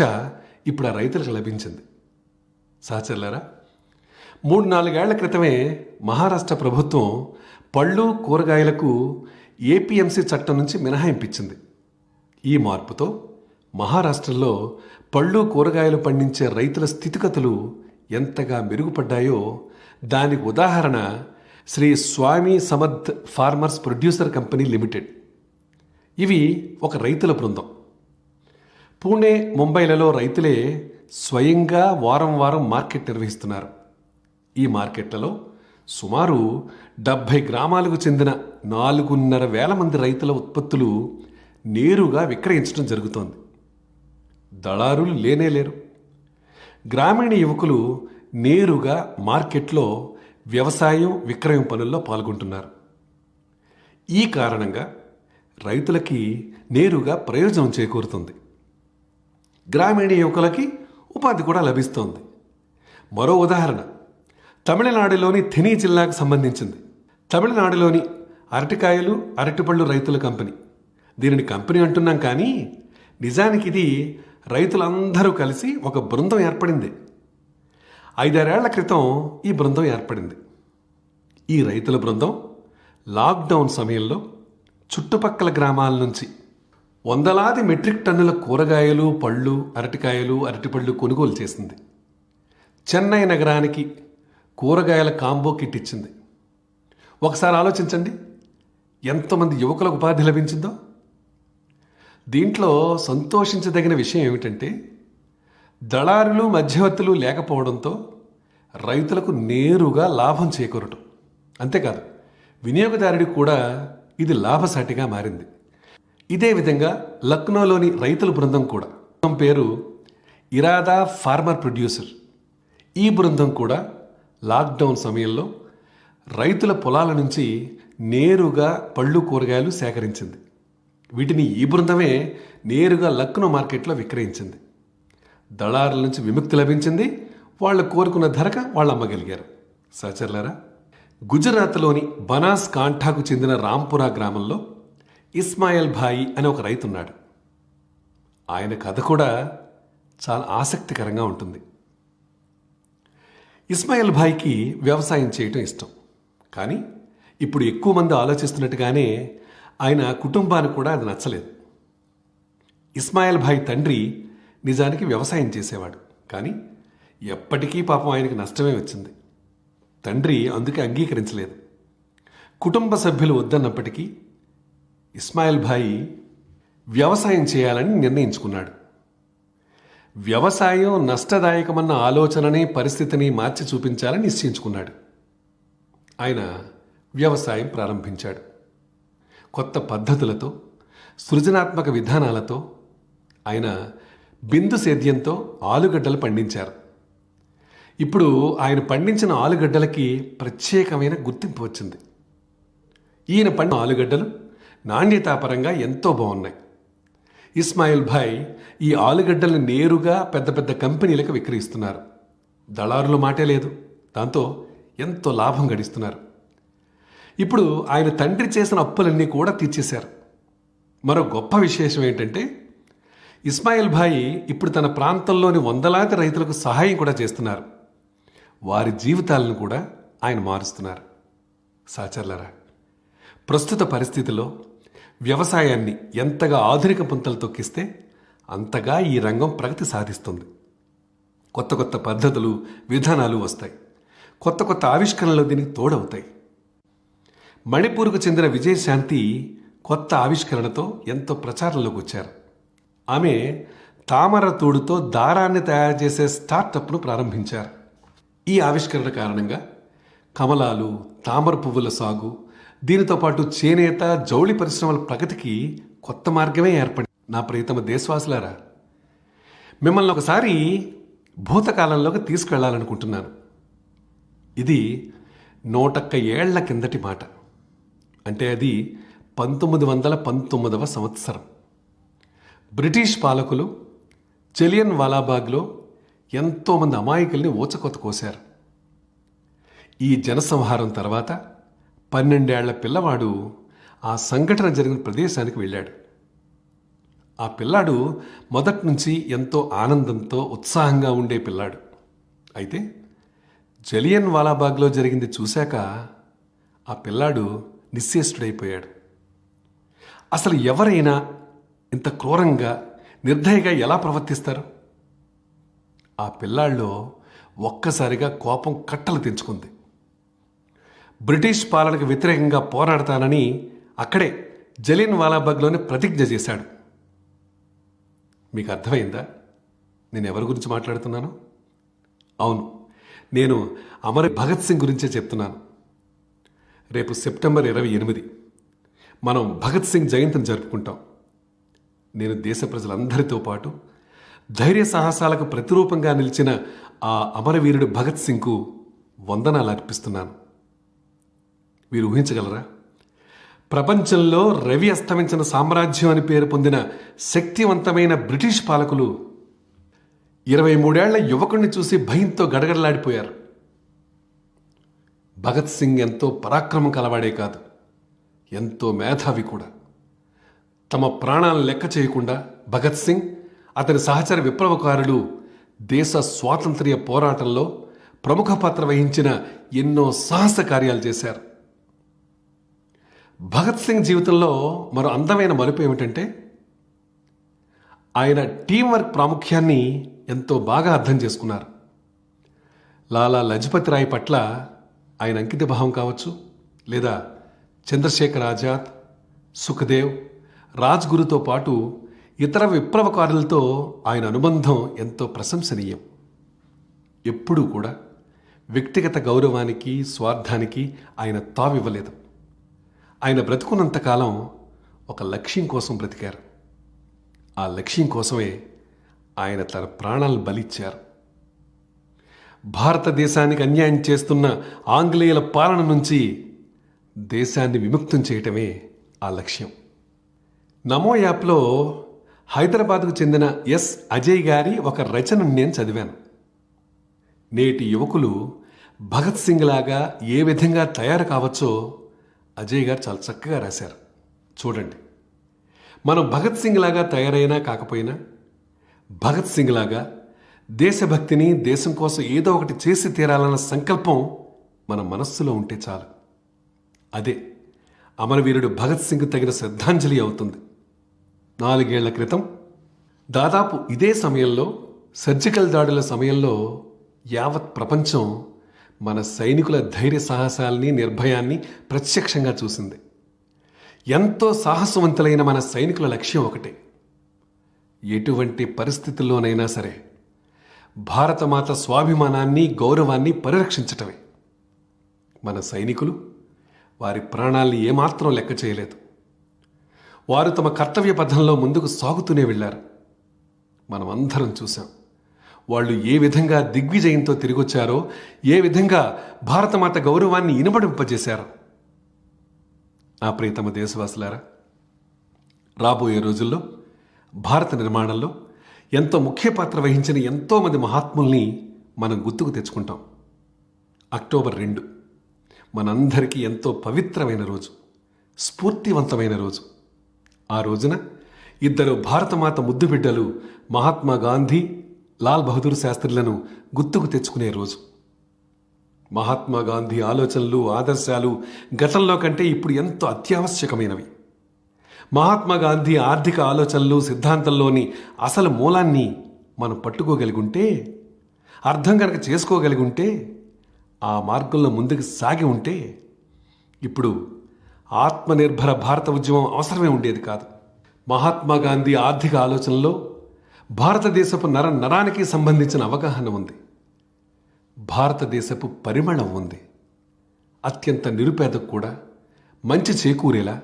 ఇప్పుడు ఆ రైతులకు లభించింది. సహచరులారా, 3-4 ఏళ్ల క్రితమే మహారాష్ట్ర ప్రభుత్వం పళ్ళు, కూరగాయలకు ఏపీఎంసీ చట్టం నుంచి మినహాయింపించింది. ఈ మార్పుతో మహారాష్ట్రలో పళ్ళు, కూరగాయలు పండించే రైతుల స్థితిగతులు ఎంతగా మెరుగుపడ్డాయో దానికి ఉదాహరణ Shri Swami Samarth farmers producer company limited. ఇవి ఒక రైతుల బృందం. పూణే, ముంబైలలో రైతులే స్వయంగా వారం వారం మార్కెట్ నిర్వహిస్తున్నారు. ఈ మార్కెట్లలో సుమారు 70 గ్రామాలకు చెందిన 4,500 మంది రైతుల ఉత్పత్తులు నేరుగా విక్రయించడం జరుగుతోంది. దళారులు లేనేలేరు. గ్రామీణ యువకులు నేరుగా మార్కెట్లో వ్యవసాయం, విక్రయం పనుల్లో పాల్గొంటున్నారు. ఈ కారణంగా రైతులకి నేరుగా ప్రయోజనం చేకూరుతుంది. గ్రామీణ యువకులకి ఉపాధి కూడా లభిస్తోంది. మరో ఉదాహరణ తమిళనాడులోని థెని జిల్లాకు సంబంధించింది. తమిళనాడులోని అరటికాయలు అరటిపళ్ళు రైతుల కంపెనీ. దీనిని కంపెనీ అంటున్నాం కానీ నిజానికి ఇది రైతులందరూ కలిసి ఒక బృందం ఏర్పడింది. 5-6 ఏళ్ల క్రితం ఈ బృందం ఏర్పడింది. ఈ రైతుల బృందం లాక్డౌన్ సమయంలో చుట్టుపక్కల గ్రామాల నుంచి వందలాది మెట్రిక్ టన్నుల కూరగాయలు, పళ్ళు, అరటికాయలు, అరటిపళ్ళు కొనుగోలు చేసింది. చెన్నై నగరానికి కూరగాయల కాంబో కిట్ ఇచ్చింది. ఒకసారి ఆలోచించండి, ఎంతమంది యువకులకు ఉపాధి లభించిందో. దీంట్లో సంతోషించదగిన విషయం ఏమిటంటే దళారులు, మధ్యవర్తులు లేకపోవడంతో రైతులకు నేరుగా లాభం చేకూరటం. అంతేకాదు వినియోగదారుడికి కూడా ఇది లాభసాటిగా మారింది. ఇదే విధంగా లక్నోలోని రైతుల బృందం కూడా, పేరు ఇరాదా ఫార్మర్ ప్రొడ్యూసర్. ఈ బృందం కూడా లాక్డౌన్ సమయంలో రైతుల పొలాల నుంచి నేరుగా పళ్ళు, కూరగాయలు సేకరించింది. వీటిని ఈ బృందమే నేరుగా లక్నో మార్కెట్లో విక్రయించింది. దళారుల నుంచి విముక్తి లభించింది. వాళ్ళు కోరుకున్న ధరకు వాళ్ళు అమ్మగలిగారు. సహచరులారా, గుజరాత్లోని బనాస్ కాంఠాకు చెందిన రాంపురా గ్రామంలో ఇస్మాయిల్ భాయి అనే ఒక రైతున్నాడు. ఆయన కథ కూడా చాలా ఆసక్తికరంగా ఉంటుంది. ఇస్మాయిల్ భాయ్కి వ్యవసాయం చేయటం ఇష్టం. కానీ ఇప్పుడు ఎక్కువ మంది ఆలోచిస్తున్నట్టుగానే ఆయన కుటుంబానికి కూడా అది నచ్చలేదు. ఇస్మాయిల్ భాయ్ తండ్రి నిజానికి వ్యవసాయం చేసేవాడు. కానీ ఎప్పటికీ పాపం ఆయనకి నష్టమే వచ్చింది. తండ్రి అందుకే అంగీకరించలేదు. కుటుంబ సభ్యులు వద్దన్నప్పటికీ ఇస్మాయిల్ భాయ్ వ్యవసాయం చేయాలని నిర్ణయించుకున్నాడు. వ్యవసాయం నష్టదాయకమన్న ఆలోచనని, పరిస్థితిని మార్చి చూపించాలని నిశ్చయించుకున్నాడు. ఆయన వ్యవసాయం ప్రారంభించాడు. కొత్త పద్ధతులతో, సృజనాత్మక విధానాలతో ఆయన బిందు సేద్యంతో ఆలుగడ్డలు పండించారు. ఇప్పుడు ఆయన పండించిన ఆలుగడ్డలకి ప్రత్యేకమైన గుర్తింపు వచ్చింది. ఈయన పండిన ఆలుగడ్డలు నాణ్యతాపరంగా ఎంతో బాగున్నాయి. ఇస్మాయిల్ భాయ్ ఈ ఆలుగడ్డలను నేరుగా పెద్ద పెద్ద కంపెనీలకు విక్రయిస్తున్నారు. దళారుల మాటే లేదు. దాంతో ఎంతో లాభం గడిస్తున్నారు. ఇప్పుడు ఆయన తండ్రి చేసిన అప్పులన్నీ కూడా తీర్చేశారు. మరో గొప్ప విశేషం ఏంటంటే ఇస్మాయిల్ భాయ్ ఇప్పుడు తన ప్రాంతంలోని వందలాది రైతులకు సహాయం కూడా చేస్తున్నారు. వారి జీవితాలను కూడా ఆయన మారుస్తున్నారు. సహచరులారా, ప్రస్తుత పరిస్థితిలో వ్యవసాయాన్ని ఎంతగా ఆధునిక పుంతలు తొక్కిస్తే అంతగా ఈ రంగం ప్రగతి సాధిస్తుంది. కొత్త కొత్త పద్ధతులు, విధానాలు వస్తాయి. కొత్త కొత్త ఆవిష్కరణలు దీనికి తోడవుతాయి. మణిపూర్కు చెందిన విజయశాంతి కొత్త ఆవిష్కరణతో ఎంతో ప్రచారంలోకి వచ్చారు. ఆమె తామర తూడుతో దారాన్ని తయారు చేసే స్టార్టప్ను ప్రారంభించారు. ఈ ఆవిష్కరణ కారణంగా కమలాలు, తామర పువ్వుల సాగు, దీనితో పాటు చేనేత, జౌళి పరిశ్రమల ప్రగతికి కొత్త మార్గమే ఏర్పడింది. నా ప్రియతమ దేశవాసులారా, మిమ్మల్ని ఒకసారి భూతకాలంలోకి తీసుకెళ్లాలనుకుంటున్నాను. ఇది 101 ఏళ్ల కిందటి మాట. అంటే అది 1919వ సంవత్సరం. బ్రిటిష్ పాలకులు జలియన్ వాలాబాగ్లో ఎంతోమంది అమాయకుల్ని ఊచకొత కోశారు. ఈ జనసంహారం తర్వాత 12 ఏళ్ల పిల్లవాడు ఆ సంఘటన జరిగిన ప్రదేశానికి వెళ్ళాడు. ఆ పిల్లాడు మొదటి నుంచి ఎంతో ఆనందంతో, ఉత్సాహంగా ఉండే పిల్లాడు. అయితే జలియన్ వాలాబాగ్లో జరిగింది చూశాక ఆ పిల్లాడు నిశ్చేష్టుడైపోయాడు. అసలు ఎవరైనా ఇంత క్రూరంగా, నిర్దయగా ఎలా ప్రవర్తిస్తారు? ఆ పిల్లాడిలో ఒక్కసారిగా కోపం కట్టలు తెంచుకుంది. బ్రిటిష్ పాలనకు వ్యతిరేకంగా పోరాడతానని అక్కడే జలియన్ వాలాబాగ్లోనే ప్రతిజ్ఞ చేశాడు. మీకు అర్థమైందా నేను ఎవరి గురించి మాట్లాడుతున్నాను? అవును, నేను అమర భగత్ సింగ్ గురించే చెప్తున్నాను. రేపు సెప్టెంబర్ 28 మనం భగత్ సింగ్ జయంతిని జరుపుకుంటాం. నేను దేశ ప్రజలందరితో పాటు ధైర్య సాహసాలకు ప్రతిరూపంగా నిలిచిన ఆ అమరవీరుడు భగత్ సింగ్కు వందనాలు అర్పిస్తున్నాను. మీరు ఊహించగలరా? ప్రపంచంలో రవి అస్తమించిన సామ్రాజ్యం అని పేరు పొందిన శక్తివంతమైన బ్రిటిష్ పాలకులు 23 యువకుణ్ణి చూసి భయంతో గడగడలాడిపోయారు. భగత్ సింగ్ ఎంతో పరాక్రమం కలవాడే కాదు, ఎంతో మేధావి కూడా. తమ ప్రాణాలను లెక్క చేయకుండా భగత్ సింగ్, అతని సహచర విప్లవకారులు దేశ స్వాతంత్ర్య పోరాటంలో ప్రముఖ పాత్ర వహించిన ఎన్నో సాహస కార్యాలు చేశారు. భగత్ సింగ్ జీవితంలో మరో అందమైన మలుపు ఏమిటంటే, ఆయన టీం వర్క్ ప్రాముఖ్యాన్ని ఎంతో బాగా అర్థం చేసుకున్నారు. లాలా లజపతి రాయ్ పట్ల ఆయన అంకిత భావం కావచ్చు, లేదా చంద్రశేఖర్ ఆజాద్, సుఖదేవ్, రాజ్గురుతో పాటు ఇతర విప్లవకారులతో ఆయన అనుబంధం ఎంతో ప్రశంసనీయం. ఎప్పుడూ కూడా వ్యక్తిగత గౌరవానికి, స్వార్థానికి ఆయన తావివ్వలేదు. ఆయన బ్రతుకున్నంతకాలం ఒక లక్ష్యం కోసం బ్రతికారు. ఆ లక్ష్యం కోసమే ఆయన తన ప్రాణాలను బలిచ్చారు. భారతదేశానికి అన్యాయం చేస్తున్న ఆంగ్లేయుల పాలన నుంచి దేశాన్ని విముక్తం చేయటమే ఆ లక్ష్యం. నమో యాప్లో హైదరాబాద్కు చెందిన ఎస్ అజయ్ గారి ఒక రచనను నేను చదివాను. నేటి యువకులు భగత్ సింగ్ లాగా ఏ విధంగా తయారు కావచ్చో అజయ్ గారు చాలా చక్కగా రాశారు. చూడండి, మనం భగత్ సింగ్ లాగా తయారైనా కాకపోయినా భగత్ సింగ్ లాగా దేశభక్తిని, దేశం కోసం ఏదో ఒకటి చేసి తీరాలన్న సంకల్పం మన మనస్సులో ఉంటే చాలు. అదే అమరవీరుడు భగత్ సింగ్ తగిన శ్రద్ధాంజలి అవుతుంది. 4 ఏళ్ల క్రితం దాదాపు ఇదే సమయంలో, సర్జికల్ దాడుల సమయంలో యావత్ ప్రపంచం మన సైనికుల ధైర్య సాహసాల్ని, నిర్భయాన్ని ప్రత్యక్షంగా చూసింది. ఎంతో సాహసవంతులైన మన సైనికుల లక్ష్యం ఒకటే, ఎటువంటి పరిస్థితుల్లోనైనా సరే భారతమాత స్వాభిమానాన్ని, గౌరవాన్ని పరిరక్షించటమే. మన సైనికులు వారి ప్రాణాల్ని ఏమాత్రం లెక్క చేయలేదు. వారు తమ కర్తవ్య పథంలో ముందుకు సాగుతూనే వెళ్ళారు. మనమందరం చూశాం వాళ్ళు ఏ విధంగా దిగ్విజయంతో తిరిగొచ్చారో, ఏ విధంగా భారతమాత గౌరవాన్ని ఇనుమడింపజేశారో. నా ప్రియతమ దేశవాసులారా, రాబోయే రోజుల్లో భారత నిర్మాణంలో ఎంతో ముఖ్య పాత్ర వహించిన ఎంతోమంది మహాత్ముల్ని మనం గుర్తుకు తెచ్చుకుంటాం. అక్టోబర్ 2 మనందరికీ ఎంతో పవిత్రమైన రోజు, స్ఫూర్తివంతమైన రోజు. ఆ రోజున 2 భారతమాత ముద్దు బిడ్డలు మహాత్మా గాంధీ, లాల్ బహదూర్ శాస్త్రులను గుర్తుకు తెచ్చుకునే రోజు. మహాత్మా గాంధీ ఆలోచనలు, ఆదర్శాలు గతంలో కంటే ఇప్పుడు ఎంతో అత్యావశ్యకమైనవి. మహాత్మా గాంధీ ఆర్థిక ఆలోచనలు, సిద్ధాంతంలోని అసలు మూలాన్ని మనం పట్టుకోగలిగి ఉంటే, అర్థం కనుక చేసుకోగలిగి ఉంటే, ఆ మార్గంలో ముందుకు సాగి ఉంటే, ఇప్పుడు ఆత్మనిర్భర భారత ఉద్యమం అవసరమే ఉండేది కాదు. మహాత్మా గాంధీ ఆర్థిక ఆలోచనలో భారతదేశపు నరానికి సంబంధించిన అవగాహన ఉంది. భారతదేశపు పరిమళం ఉంది. అత్యంత నిరుపేదకు కూడా మంచి చేకూరేలా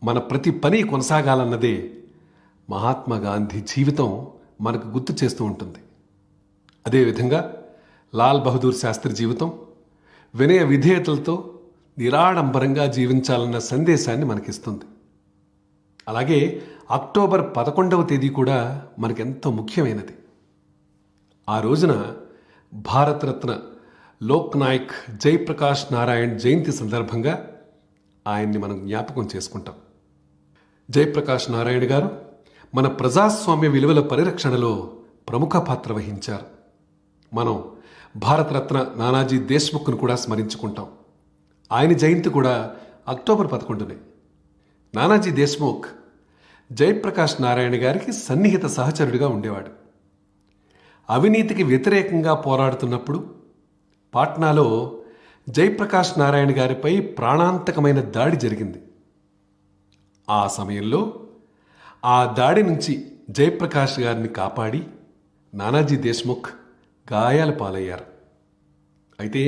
మన ప్రతి పని కొనసాగాలన్నదే మహాత్మా గాంధీ జీవితం మనకు గుర్తు చేస్తూ ఉంటుంది. అదేవిధంగా లాల్ బహదూర్ శాస్త్రి జీవితం వినయ విధేయతలతో నిరాడంబరంగా జీవించాలన్న సందేశాన్ని మనకిస్తుంది. అలాగే అక్టోబర్ 11వ తేదీ కూడా మనకెంతో ముఖ్యమైనది. ఆ రోజున భారతరత్న లోక్ నాయక్ జయప్రకాష్ నారాయణ్ జయంతి సందర్భంగా ఆయన్ని మనం జ్ఞాపకం చేసుకుంటాం. జయప్రకాష్ నారాయణ గారు మన ప్రజాస్వామ్య విలువల పరిరక్షణలో ప్రముఖ పాత్ర వహించారు. మనం భారతరత్న నానాజీ దేశ్ముఖ్ను కూడా స్మరించుకుంటాం. ఆయన జయంతి కూడా అక్టోబర్ 11నే. నానాజీ దేశ్ముఖ్ జయప్రకాష్ నారాయణ గారికి సన్నిహిత సహచరుడిగా ఉండేవాడు. అవినీతికి వ్యతిరేకంగా పోరాడుతున్నప్పుడు పాట్నాలో జయప్రకాష్ నారాయణ గారిపై ప్రాణాంతకమైన దాడి జరిగింది. ఆ సమయంలో ఆ దాడి నుంచి జయప్రకాష్ గారిని కాపాడి నానాజీ దేశ్ముఖ్ గాయాల పాలయ్యారు. అయితే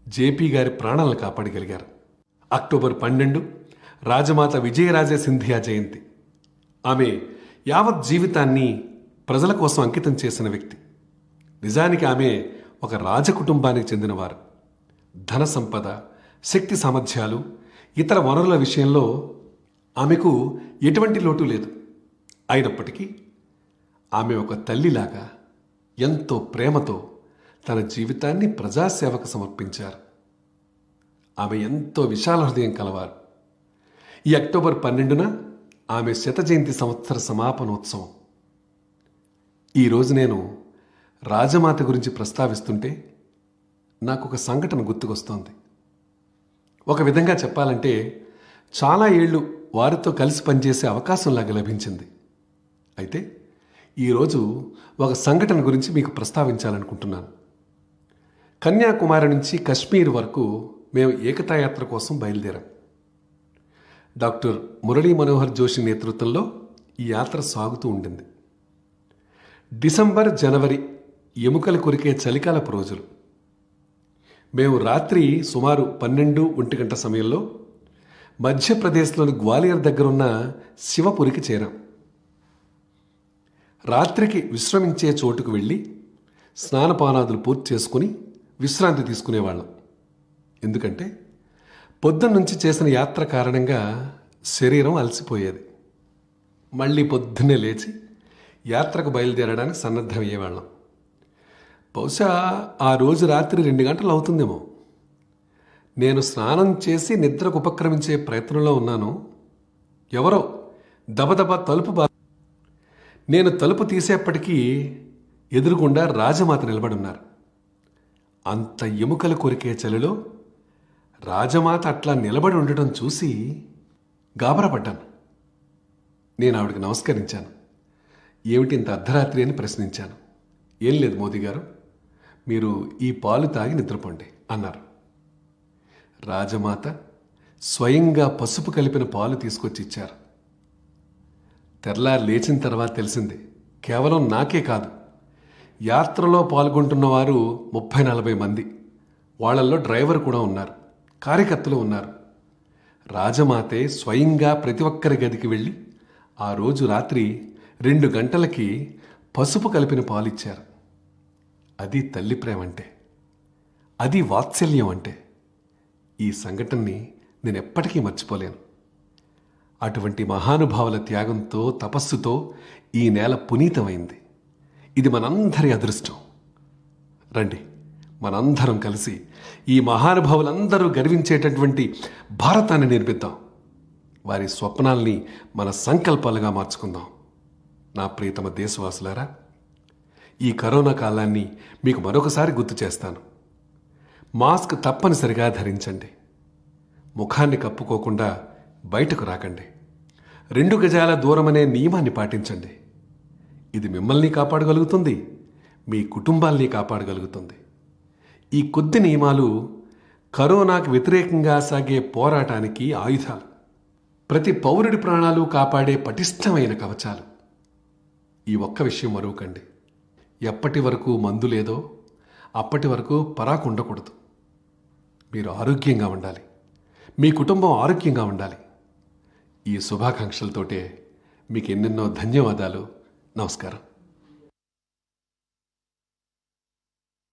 జేపీ గారి ప్రాణాలను కాపాడగలిగారు. అక్టోబర్ 12 రాజమాత విజయరాజే సింధియా జయంతి. ఆమె యావత్ జీవితాన్ని ప్రజల కోసం అంకితం చేసిన వ్యక్తి. నిజానికి ఆమె ఒక రాజకుటుంబానికి చెందినవారు. ధన సంపద, శక్తి సామర్థ్యాలు ఇతర వనరుల విషయంలో ఆమెకు ఎటువంటి లోటు లేదు. అయినప్పటికీ ఆమె ఒక తల్లిలాగా ఎంతో ప్రేమతో తన జీవితాన్ని ప్రజాసేవకు సమర్పించారు. ఆమె ఎంతో విశాల హృదయం కలవారు. ఈ అక్టోబర్ 12న ఆమె శత జయంతి సంవత్సర సమాపనోత్సవం. ఈరోజు నేను రాజమాత గురించి ప్రస్తావిస్తుంటే నాకు ఒక సంఘటన గుర్తుకొస్తోంది. ఒక విధంగా చెప్పాలంటే చాలా ఏళ్ళు వారితో కలిసి పనిచేసే అవకాశంలాగా లభించింది. అయితే ఈరోజు ఒక సంఘటన గురించి మీకు ప్రస్తావించాలనుకుంటున్నాను. కన్యాకుమారి నుంచి కశ్మీర్ వరకు మేము ఏకతాయాత్ర కోసం బయలుదేరాం. డాక్టర్ మురళీ మనోహర్ జోషి నేతృత్వంలో ఈ యాత్ర సాగుతూ ఉండింది. డిసెంబర్, జనవరి ఎముకలు కొరికే చలికాలపు రోజులు. మేము రాత్రి సుమారు 12-1 గంట సమయంలో మధ్యప్రదేశ్లోని గ్వాలియర్ దగ్గరున్న శివపురికి చేరాం. రాత్రికి విశ్రమించే చోటుకు వెళ్ళి స్నానపానాదులు పూర్తి చేసుకుని విశ్రాంతి తీసుకునేవాళ్ళం. ఎందుకంటే పొద్దున్నుంచి చేసిన యాత్ర కారణంగా శరీరం అలసిపోయేది. మళ్ళీ పొద్దున్నే లేచి యాత్రకు బయలుదేరడానికి సన్నద్ధమయ్యేవాళ్ళం. బహుశా ఆ రోజు రాత్రి 2 గంటలు అవుతుందేమో. నేను స్నానం చేసి నిద్రకు ఉపక్రమించే ప్రయత్నంలో ఉన్నాను. ఎవరో దబదబ నేను తలుపు తీసేప్పటికీ ఎదురుగుండా రాజమాత నిలబడున్నారు. అంత ఎముకలు కొరికే చలిలో రాజమాత అట్లా నిలబడి ఉండటం చూసి గాబరాపడ్డాను. నేను ఆవిడకి నమస్కరించాను. ఏమిటి ఇంత అర్ధరాత్రి అని ప్రశ్నించాను. ఏం లేదు మోదీ గారు, మీరు ఈ పాలు తాగి నిద్రపోండి అన్నారు. రాజమాత స్వయంగా పసుపు కలిపిన పాలు తీసుకొచ్చి ఇచ్చారు. తెల్లారి లేచిన తర్వాత తెలిసింది, కేవలం నాకే కాదు, యాత్రలో పాల్గొంటున్న వారు 30-40 మంది, వాళ్ళల్లో డ్రైవర్ కూడా ఉన్నారు, కార్యకర్తలు ఉన్నారు. రాజమాతే స్వయంగా ప్రతి ఒక్కరి గదికి వెళ్ళి ఆ రోజు రాత్రి 2 గంటలకి పసుపు కలిపిన పాలిచ్చారు. అది తల్లి ప్రేమ అంటే, అది వాత్సల్యం అంటే. ఈ సంఘటనని నేను ఎప్పటికీ మర్చిపోలేను. అటువంటి మహానుభావుల త్యాగంతో, తపస్సుతో ఈ నేల పునీతమైంది. ఇది మనందరి అదృష్టం. రండి, మనందరం కలిసి ఈ మహానుభావులందరూ గర్వించేటటువంటి భారతాన్ని నిర్మిద్దాం. వారి స్వప్నాల్ని మన సంకల్పాలుగా మార్చుకుందాం. నా ప్రియతమ దేశవాసులారా, ఈ కరోనా కాలాన్ని మీకు మరొకసారి గుర్తు చేస్తాను. మాస్క్ తప్పనిసరిగా ధరించండి. ముఖాన్ని కప్పుకోకుండా బయటకు రాకండి. 2 గజాల దూరమనే నియమాన్ని పాటించండి. ఇది మిమ్మల్ని కాపాడగలుగుతుంది, మీ కుటుంబాల్ని కాపాడగలుగుతుంది. ఈ కొద్ది నియమాలు కరోనాకు వ్యతిరేకంగా సాగే పోరాటానికి ఆయుధాలు. ప్రతి పౌరుడి ప్రాణాలు కాపాడే పటిష్టమైన కవచాలు. ఈ ఒక్క విషయం మరువకండి. ఎప్పటి వరకు మందు లేదో అప్పటి వరకు పరాకు ఉండకూడదు. మీరు ఆరోగ్యంగా ఉండాలి, మీ కుటుంబం ఆరోగ్యంగా ఉండాలి. ఈ శుభాకాంక్షలతోటే మీకు ఎన్నెన్నో ధన్యవాదాలు. నమస్కారం.